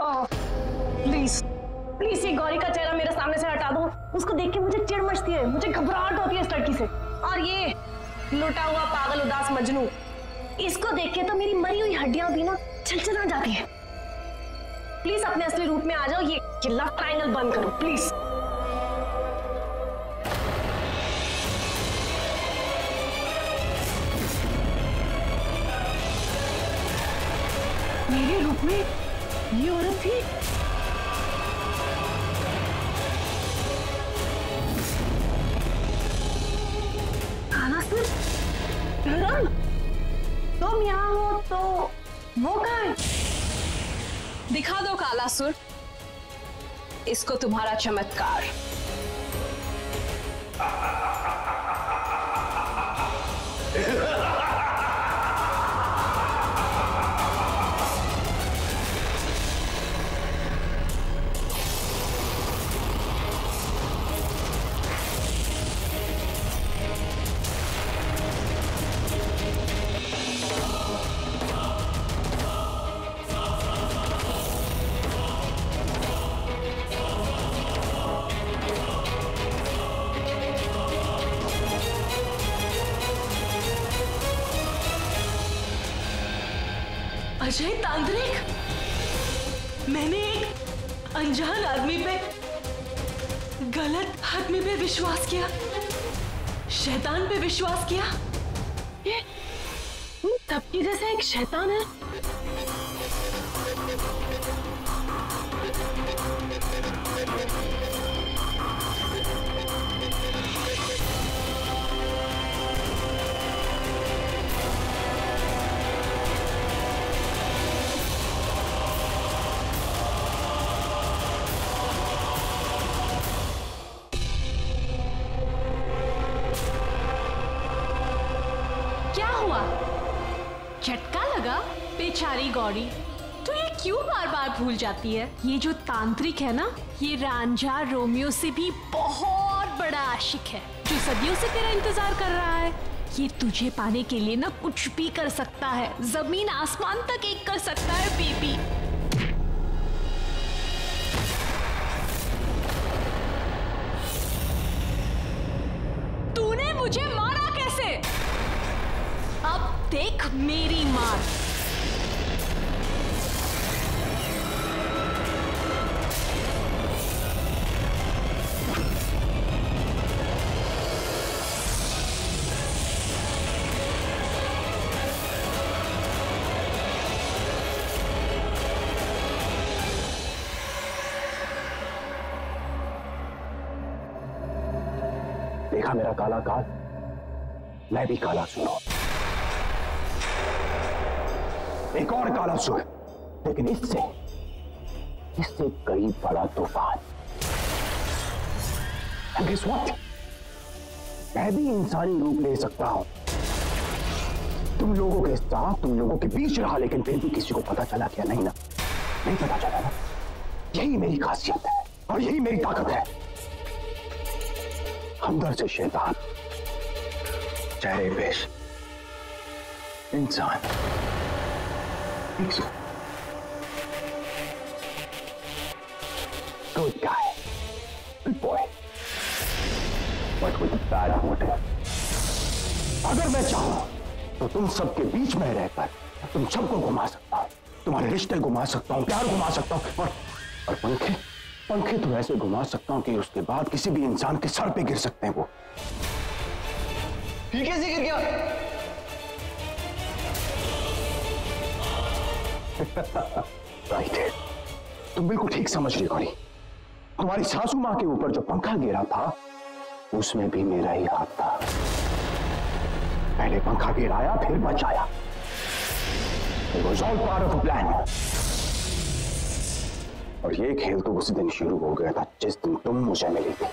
Please please ये गौरी का चेहरा मेरे सामने से हटा दो। उसको देख के मुझे चिढ़ मचती है, मुझे घबराहट होती है इस लड़की से। और ये लुटा हुआ पागल उदास मजनू, इसको देख के तो मेरी मरी हुई हड्डियां भी ना छलछला जाती है। प्लीज अपने असली रूप में आ जाओ, ये लव ट्रायंगल बंद करो प्लीज। मेरे रूप में ये औरत थी? कालासुर, धर्म, तुम यहाँ हो तो वो कहाँ है? दिखा दो कालासुर इसको तुम्हारा चमत्कार। अजय तांत्रिक, मैंने एक अनजान आदमी पे, गलत आदमी पे विश्वास किया, शैतान पे विश्वास किया। ये तब की जैसे एक शैतान है। झटका लगा? बेचारी गौरी, तो ये क्यों बार बार भूल जाती है? ये जो तांत्रिक है ना, ये रांझा रोमियो से भी बहुत बड़ा आशिक है, जो सदियों से तेरा इंतजार कर रहा है। ये तुझे पाने के लिए ना कुछ भी कर सकता है, जमीन आसमान तक एक कर सकता है बेबी। तूने मुझे मारा कैसे? अब देख मेरी मार। देखा मेरा काला काल, मैं भी काला सुनो। एक और काला सुर, लेकिन इससे कई बड़ा तूफान। And guess what? मैं भी इंसानी रूप ले सकता हूं। तुम लोगों के साथ, तुम लोगों के बीच रहा, लेकिन फिर भी किसी को पता चला क्या? नहीं ना, नहीं पता चला ना। यही मेरी खासियत है और यही मेरी ताकत है। अंदर से शैतान, चेहरे पेश इंसान। Good guy, good boy, but with a bad motive. अगर मैं चाहूं तो तुम सबके बीच में रहकर तुम सबको घुमा सकता हूं, तुम्हारे रिश्ते घुमा सकता हूं, प्यार घुमा सकता हूं, और पंखे तो ऐसे घुमा सकता हूं कि उसके बाद किसी भी इंसान के सर पे गिर सकते हैं वो। ये कैसे गिर गया? राइट है, तुम बिल्कुल ठीक समझ रही गौरी। तुम्हारी सासू मां के ऊपर जो पंखा गिरा था उसमें भी मेरा ही हाथ था। पहले पंखा गिराया फिर बचाया। It was all part of a plan. और ये खेल तो उसी दिन शुरू हो गया था जिस दिन तुम मुझे मिली थी।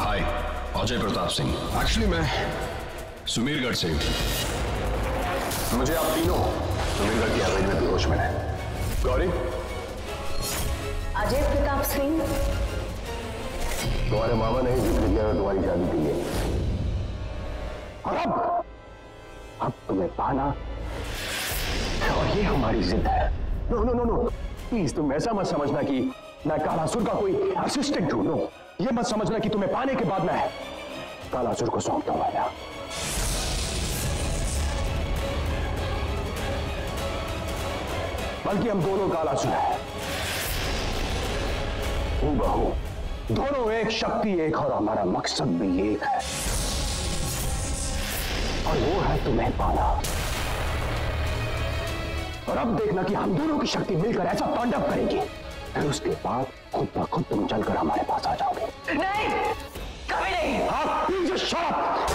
हाय, अजय प्रताप सिंह। एक्चुअली मैं सुमेरगढ़ से। मुझे आप तीनों सुमेरगढ़ की हवेली में बेहोश मिले। गौरी, अजय प्रताप सिंह, तुम्हारे मामा ने जिक्र किया तुम्हारी शादी के लिए, और अब तुम्हें पाना और ये हमारी जिद है। No no no no, please तुम ऐसा मत समझना कि मैं कालासुर का कोई असिस्टेंट हूं। नो, ये मत समझना कि तुम्हें पाने के बाद मैं कालासुर को सौंपता हूं आया। बल्कि हम दोनों कालासुर हैं, हूबहू दोनों एक, शक्ति एक, और हमारा मकसद भी एक है, और वो है तुम्हें पाना। और अब देखना कि हम दोनों की शक्ति मिलकर ऐसा तांडव करेगी, फिर उसके बाद खुद ब खुद तुम चलकर हमारे पास आ जाओगे। नहीं, कभी नहीं। हाँ, प्लीज शट अप।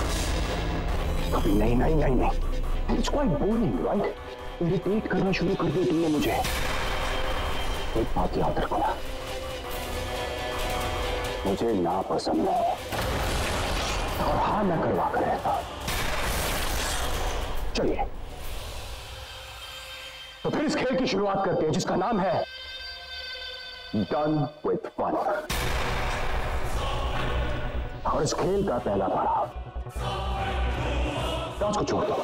कभी नहीं नहीं नहीं नहीं। It's quite boring, right? Irritate करना शुरू कर दिया तुमने मुझे। एक बात याद रखना, मुझे नापसंद है और हाँ मैं करवा कर रहता। चलिए तो फिर इस खेल की शुरुआत करते हैं जिसका नाम है डन विथ फन। और इस खेल का पहला पड़ाव, डांस को छोड़ दो।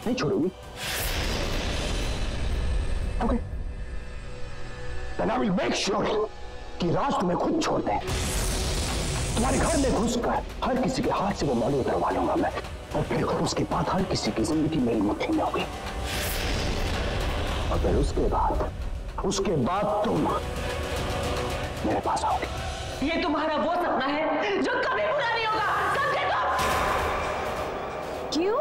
नहीं छोड़ोगी? Okay, then I will make sure कि राज तुम्हें खुद छोड़ दे। तुम्हारे घर में घुसकर हर किसी के हाथ से वो मौली उतरवा लूंगा मैं, और फिर उसके बाद हर किसी की जिंदगी मेरी मुट्ठी में होगी। और फिर उसके बाद तुम मेरे पास आओगे। ये तुम्हारा वो सपना है जो कभी पूरा नहीं होगा, समझे तुम? क्यों?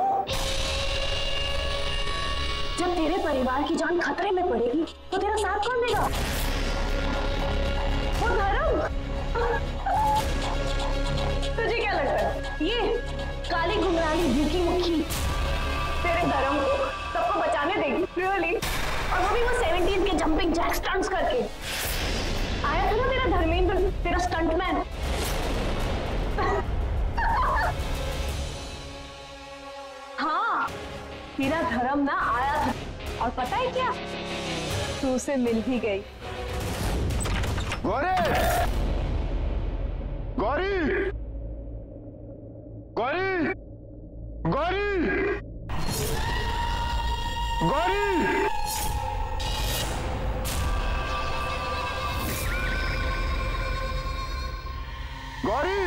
जब तेरे परिवार की जान खतरे में पड़ेगी तो तेरा साथ कौन देगा? वो धर्म। तुझे क्या लगता है ये काली घुंघराली भूखी मुखी तेरे धर्म को सबको बचाने देगी? रियली? और वो भी वो 17 के जंपिंग जैक स्टंट्स करके। आया था ना तेरा धर्मेंद्र, तेरा स्टंटमैन। हाँ, तेरा धर्म ना आया था, और पता है क्या, तू उसे मिल भी गई। गौरी, गौरी, गौरी, गौरी, गौरी, गौरी,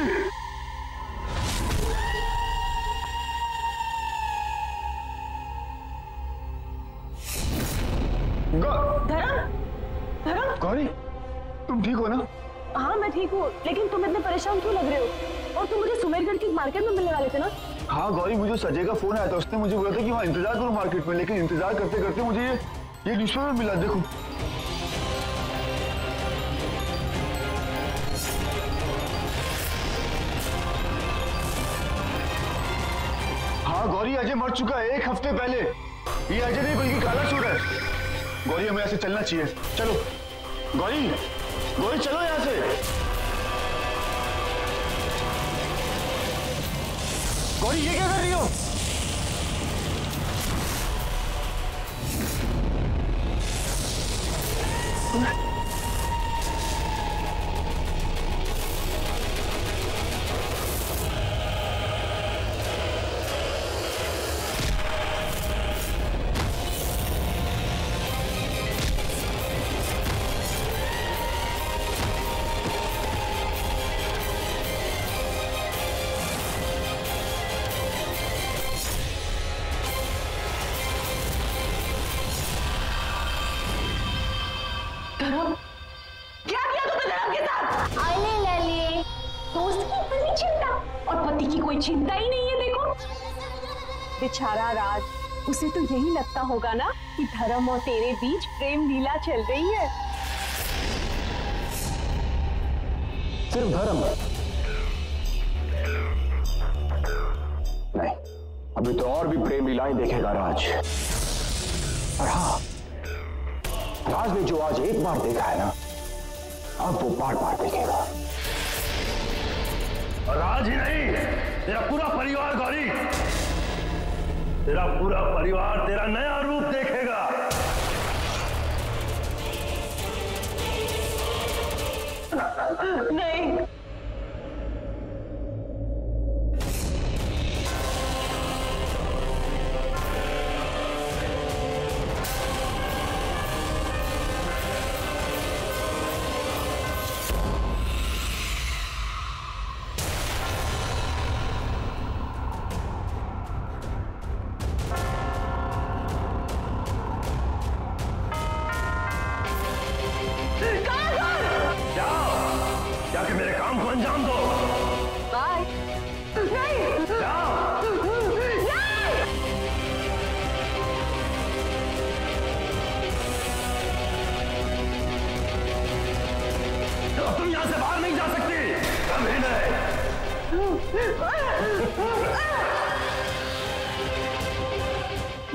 धर्म, धर्म, गौरी, तुम ठीक हो ना? हाँ मैं ठीक हूँ, लेकिन तुम इतने परेशान क्यों लग रहे हो? और तुम मुझे सुमेरगढ़ की मार्केट में मिलने वाले थे ना? हाँ गौरी, मुझे सजय का फोन आया था, उसने मुझे बोला था कि वहाँ इंतजार करो मार्केट में, लेकिन इंतजार करते करते मुझे ये न्यूज़पेपर मिला, देखो। हाँ गौरी, अजय मर चुका है 1 हफ्ते पहले। ये अजय नहीं बल्कि कालासुर है। गौरी, हमें यहाँ से चलना चाहिए, चलो। गौरी, गौरी चलो यहाँ से। गौरी, ये क्या कर रही हो? धर्म, क्या किया तुमने धर्म के साथ? आईने ले लिए, दोस्त की इतनी चिंता और पति की कोई चिंता ही नहीं है। देखो बेचारा राज, उसे तो यही लगता होगा ना कि धर्म और तेरे बीच प्रेम लीला चल रही है। सिर्फ धर्म नहीं, अभी तो और भी प्रेम लीलाएं देखेगा राज। और हाँ, राज ने जो आज एक बार देखा है ना, अब वो बार बार देखेगा। और राज ही नहीं, तेरा पूरा परिवार गौरी, तेरा पूरा परिवार तेरा नया रूप देखेगा। नहीं, काम अंजाम दो। बाय। नहीं। जाओ। तो तुम यहाँ से बाहर नहीं जा सकती, कभी नहीं।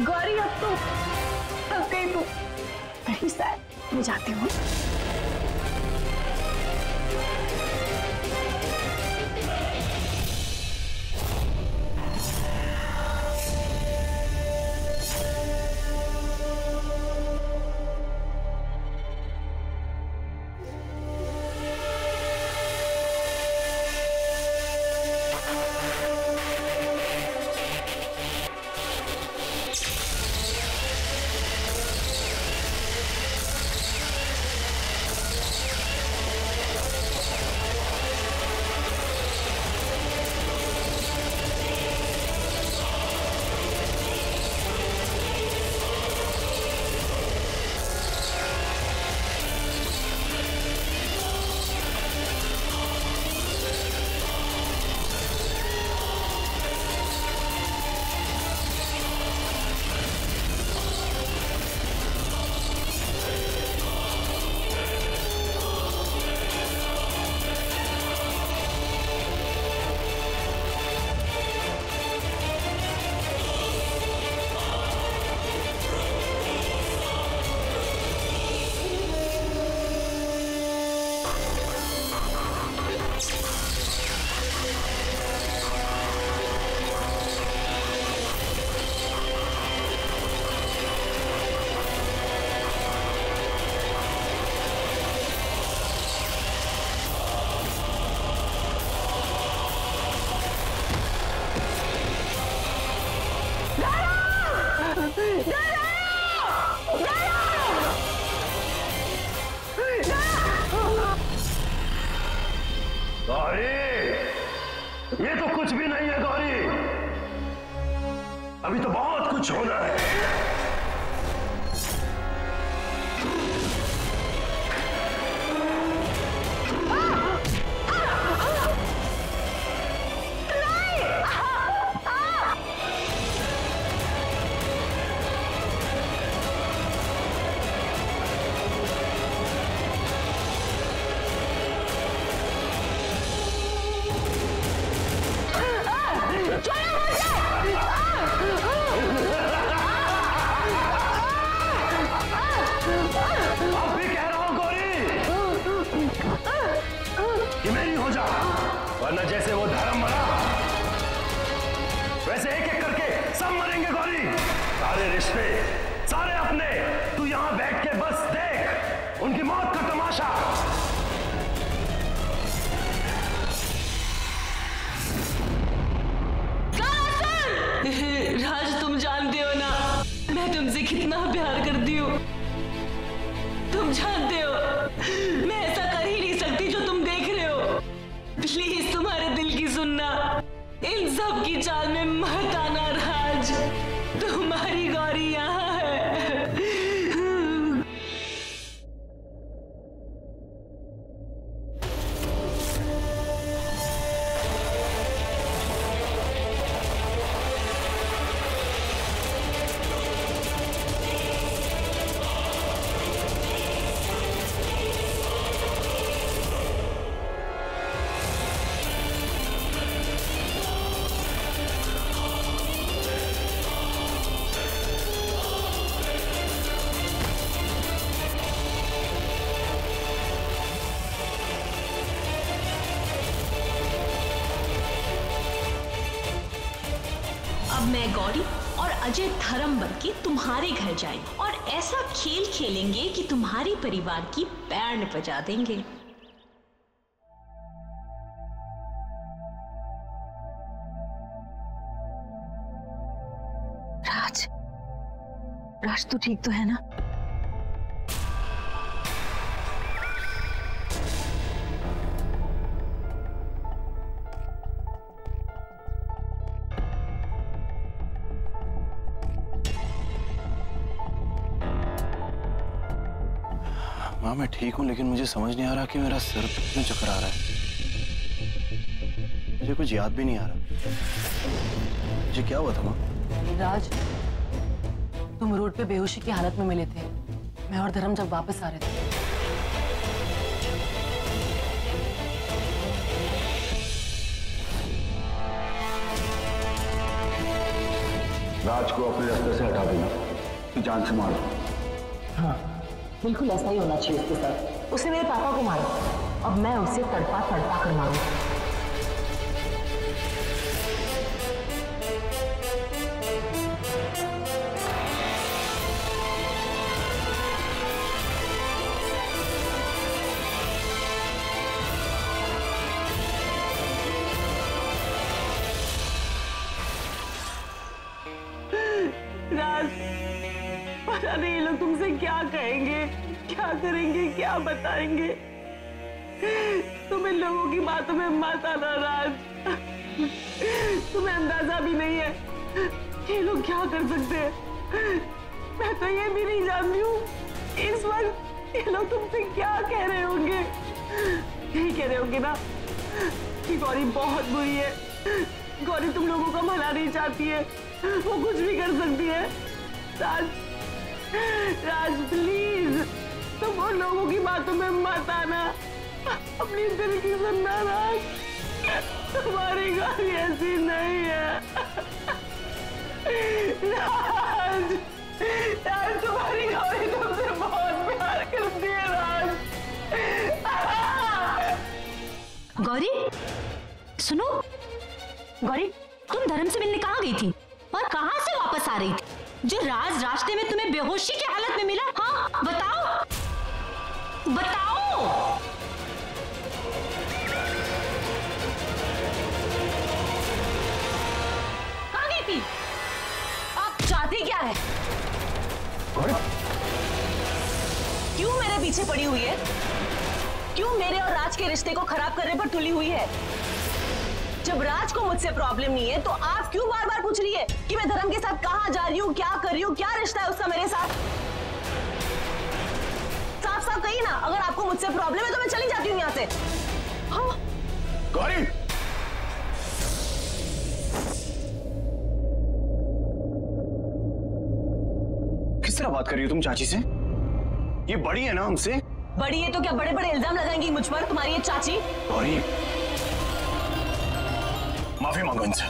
गौरी अब तो थक गई तू। नहीं सर, मैं जाती हूँ। गौरी, ये तो कुछ भी नहीं है गौरी, अभी तो बहुत कुछ होना है। वरना जैसे वो धर्म मरा वैसे एक एक करके सब मरेंगे गौरी। सारे रिश्ते, सारे अपने, तू यहां बैठ के बस देख उनकी मौत का तमाशा। राज, तुम जानते हो ना मैं तुमसे कितना प्यार करती हूँ। तुम जानते हो मैं ऐसा कर ही नहीं सकती जो तुम देख रहे हो। प्लीज तुम्हारे दिल की सुनना, इन सब की चाल में मत आना राज। तुम्हारी गौरी यहाँ है। मैं गौरी और अजय धर्म बन के तुम्हारे घर जाएंगे और ऐसा खेल खेलेंगे कि तुम्हारे परिवार की बैंड बजा देंगे। राज, राज तू ठीक तो है ना? माँ मैं ठीक हूँ, लेकिन मुझे समझ नहीं आ रहा कि मेरा सर क्यों चकरा रहा है। मुझे कुछ याद भी नहीं आ रहा। मुझे क्या हुआ था माँ? राज, तुम रोड पे बेहोशी की हालत में मिले थे, मैं और धर्म जब वापस आ रहे थे। राज को अपने रास्ते से हटा देना, जान से मारो। हाँ, बिल्कुल ऐसा ही होना चाहिए उसके साथ। उसने मेरे पापा को मारा, अब मैं उसे तड़पा तड़पा कर मारूंगा। राज, पता नहीं ये लोग तुमसे क्या कहेंगे, क्या करेंगे, क्या बताएंगे। तुम इन लोगों की बातों में मत आना राज। तुम्हें अंदाजा भी नहीं है ये लोग क्या कर सकते हैं। मैं तो ये भी नहीं जानती हूँ इस वक्त ये लोग तुमसे क्या कह रहे होंगे। यही कह रहे होंगे ना कि गौरी बहुत बुरी है, गौरी तुम लोगों का भला नहीं चाहती है, वो कुछ भी कर सकती है। राज, राज प्लीज तुम उन लोगों की बातों में मत आना, अपनी दिल की सुनना राज। तुम्हारी गौरी ऐसी नहीं है राज। राज, तुम्हारी गौरी तुमसे बहुत प्यार करती है राज। गौरी सुनो, गौरी तुम धर्म से मिलने कहाँ गई थी और कहाँ से वापस आ रही थी? जो राज रास्ते में तुम्हें बेहोशी की हालत में मिला, हाँ बताओ बताओ। कहाँ गई थी? आप चाहती क्या है? क्यों मेरे पीछे पड़ी हुई है? क्यों मेरे और राज के रिश्ते को खराब करने पर तुली हुई है? जब राज को मुझसे प्रॉब्लम नहीं है तो आप क्यों बार बार पूछ रही है कि मैं धर्म के साथ कहां जा रही हूँ, क्या कर रही हूँ, क्या रिश्ता है उसका मेरे साथ? साफ साफ कहिए ना, अगर आपको मुझसे प्रॉब्लम है तो मैं चली जाती हूँ यहाँ से। हाँ? गौरी, किस तरह बात कर रही हो तुम चाची से? ये बड़ी है ना हमसे? बड़ी है तो क्या बड़े बड़े इल्जाम लगाएंगी मुझ पर तुम्हारी ये चाची? गौरी, माफी मांगो इनसे,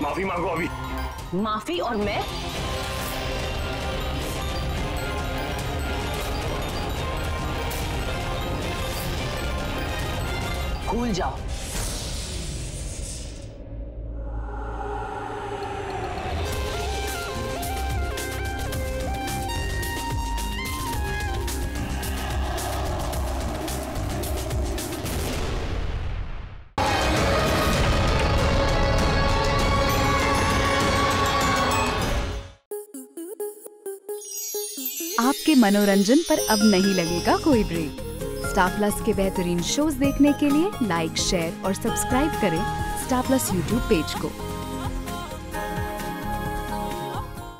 माफी मांगो अभी। माफी? और मैं? भूल जाओ। आपके मनोरंजन पर अब नहीं लगेगा कोई ब्रेक। स्टार प्लस के बेहतरीन शोज देखने के लिए लाइक, शेयर और सब्सक्राइब करें स्टार प्लस यूट्यूब पेज को।